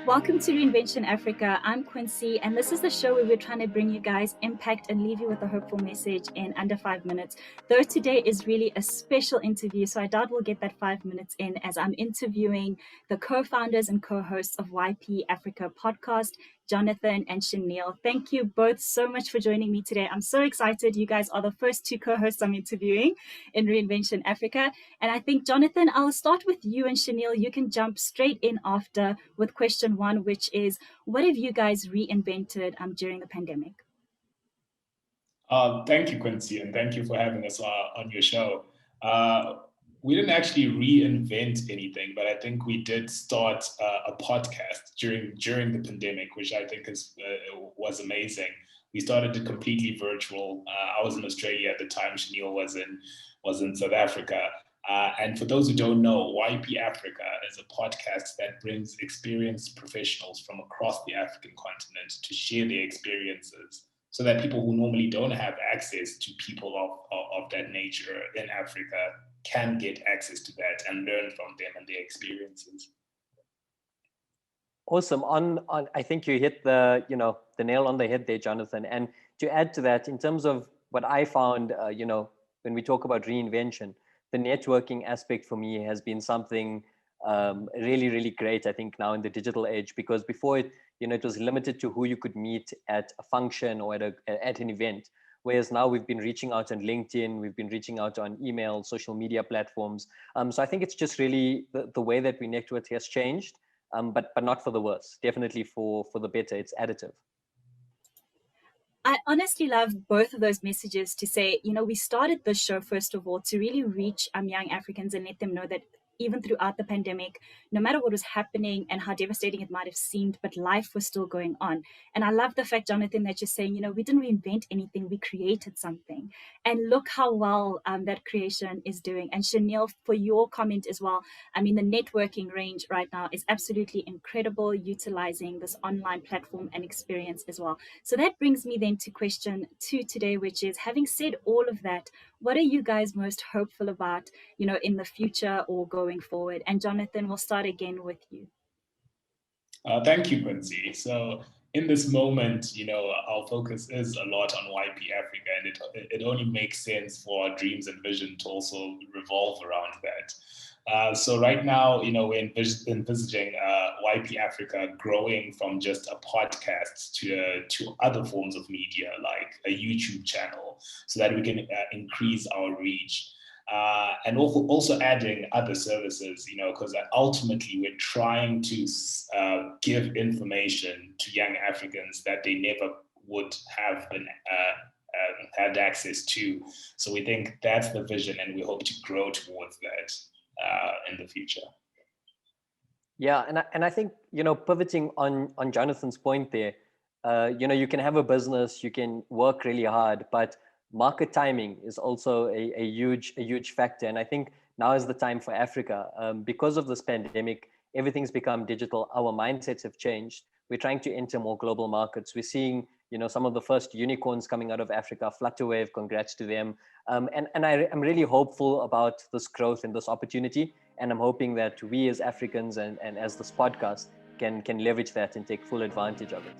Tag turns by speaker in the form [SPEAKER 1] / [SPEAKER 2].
[SPEAKER 1] Welcome to Reinvention Africa. I'm Quincy, and this is the show where we're trying to bring you guys impact and leave you with a hopeful message in under 5 minutes. Though today is really a special interview, so I doubt we'll get that 5 minutes in as I'm interviewing the co-founders and co-hosts of YP Africa podcast, Jonathan and Shaneil. Thank you both so much for joining me today. I'm so excited. You guys are the first two co-hosts I'm interviewing in Reinvention Africa. And I think, Jonathan, I'll start with you, and Shaneil, you can jump straight in after with question one, which is, what have you guys reinvented during the pandemic?
[SPEAKER 2] Thank you, Quincy, and thank you for having us on your show. We didn't actually reinvent anything, but I think we did start a podcast during the pandemic, which I think was amazing. We started it completely virtual. I was in Australia at the time. Shaneil was in South Africa. And for those who don't know, YP Africa is a podcast that brings experienced professionals from across the African continent to share their experiences so that people who normally don't have access to people of that nature in Africa can get access to that and learn from them and their experiences.
[SPEAKER 3] Awesome. I think you hit the nail on the head there, Jonathan. And to add to that, in terms of what I found, when we talk about reinvention, the networking aspect for me has been something really, really great, I think, now in the digital age, because before it was limited to who you could meet at a function or at an event. Whereas now we've been reaching out on LinkedIn, we've been reaching out on email, social media platforms. So I think it's just really the way that we network has changed, but not for the worse, definitely for the better. It's additive.
[SPEAKER 1] I honestly love both of those messages to say, we started this show, first of all, to really reach young Africans and let them know that even throughout the pandemic, no matter what was happening and how devastating it might have seemed, but life was still going on. And I love the fact, Jonathan, that you're saying, we didn't reinvent anything, we created something. And look how well that creation is doing. And Shaneil, for your comment as well, I mean, the networking range right now is absolutely incredible, utilizing this online platform and experience as well. So that brings me then to question two today, which is, having said all of that, what are you guys most hopeful about, in the future or going forward? And Jonathan, we'll start again with you.
[SPEAKER 2] Thank you, Quincy. So in this moment, our focus is a lot on YP Africa, and it only makes sense for our dreams and vision to also revolve around that. So right now, we're envisaging YP Africa growing from just a podcast to other forms of media, like a YouTube channel, so that we can increase our reach. And also adding other services, because ultimately we're trying to give information to young Africans that they never would have been had access to. So we think that's the vision, and we hope to grow towards that in the future.
[SPEAKER 3] Yeah, and I think pivoting on Jonathan's point there, you can have a business, you can work really hard, but market timing is also a huge factor. And I think now is the time for Africa. Because of this pandemic, everything's become digital. Our mindsets have changed. We're trying to enter more global markets. We're seeing, some of the first unicorns coming out of Africa. Flutterwave, congrats to them. And I'm really hopeful about this growth and this opportunity. And I'm hoping that we as Africans and as this podcast can leverage that and take full advantage of it.